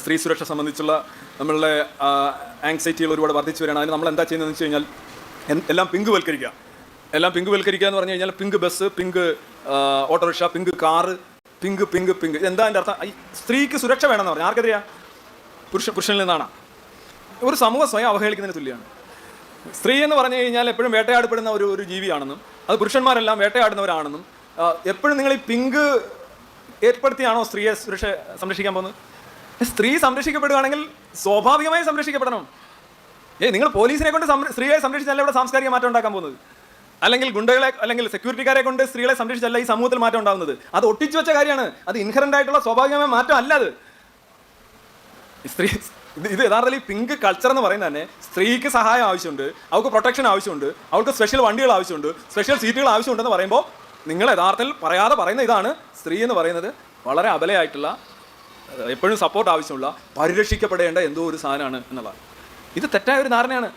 സ്ത്രീ സുരക്ഷ സംബന്ധിച്ചുള്ള നമ്മളുടെ ആങ്സൈറ്റികൾ ഒരുപാട് വർദ്ധിച്ചു വരികയാണ്. അതിന് നമ്മൾ എന്താ ചെയ്യുന്നതെന്ന് വെച്ച് കഴിഞ്ഞാൽ എല്ലാം പിങ്കുവൽക്കരിക്കുക. എല്ലാം പിങ്കുവൽക്കരിക്കുക എന്ന് പറഞ്ഞു കഴിഞ്ഞാൽ pink bus, pink autorickshaw, pink car, pink pink pink. എന്താ എൻ്റെ അർത്ഥം? സ്ത്രീക്ക് സുരക്ഷ വേണമെന്ന് പറഞ്ഞു ആർക്കെതിരെയാ? പുരുഷനിൽ നിന്നാണ്. ഒരു സമൂഹം സ്വയം അവഹേളിക്കുന്നതിന് തുല്യമാണ്. സ്ത്രീ എന്ന് പറഞ്ഞു കഴിഞ്ഞാൽ എപ്പോഴും വേട്ടയാടപ്പെടുന്ന ഒരു ജീവിയാണെന്നും അത് പുരുഷന്മാരെല്ലാം വേട്ടയാടുന്നവരാണെന്നും എപ്പോഴും നിങ്ങൾ ഈ പിങ്ക് ഏർപ്പെടുത്തിയാണോ സ്ത്രീയെ സുരക്ഷ സംരക്ഷിക്കാൻ പോകുന്നത്? സ്ത്രീ സംരക്ഷിക്കപ്പെടുകയാണെങ്കിൽ സ്വാഭാവികമായി സംരക്ഷിക്കപ്പെടണം. നിങ്ങൾ പോലീസിനെ കൊണ്ട് സ്ത്രീയെ സംരക്ഷിച്ചല്ല ഇവിടെ സാംസ്കാരിക മാറ്റം ഉണ്ടാക്കാൻ പോകുന്നത്. അല്ലെങ്കിൽ ഗുണ്ടകളെ അല്ലെങ്കിൽ സെക്യൂരിറ്റിക്കാരെ കൊണ്ട് സ്ത്രീകളെ സംരക്ഷിച്ചല്ല ഈ സമൂഹത്തിൽ മാറ്റം ഉണ്ടാകുന്നത്. അത് ഒട്ടിച്ചു വെച്ച കാര്യമാണ്. അത് ഇൻഹറന്റ് ആയിട്ടുള്ള സ്വാഭാവികമായ മാറ്റം അല്ല. അത് സ്ത്രീ ഇത് യഥാർത്ഥത്തിൽ ഈ പിങ്ക് കൾച്ചർ എന്ന് പറയുന്നത് തന്നെ സ്ത്രീക്ക് സഹായം ആവശ്യമുണ്ട്, അവൾക്ക് പ്രൊട്ടക്ഷൻ ആവശ്യമുണ്ട്, അവൾക്ക് സ്പെഷ്യൽ വണ്ടികൾ ആവശ്യമുണ്ട്, സ്പെഷ്യൽ സീറ്റുകൾ ആവശ്യമുണ്ടെന്ന് പറയുമ്പോൾ നിങ്ങൾ യഥാർത്ഥത്തിൽ പറയാതെ പറയുന്ന ഇതാണ് സ്ത്രീ എന്ന് പറയുന്നത് വളരെ അബലയായിട്ടുള്ള, എപ്പോഴും സപ്പോർട്ട് ആവശ്യമുള്ള, പരിരക്ഷിക്കപ്പെടേണ്ട എന്തോ ഒരു സാധനമാണ് എന്നുള്ളതാണ്. ഇത് തെറ്റായ ഒരു ധാരണയാണ്.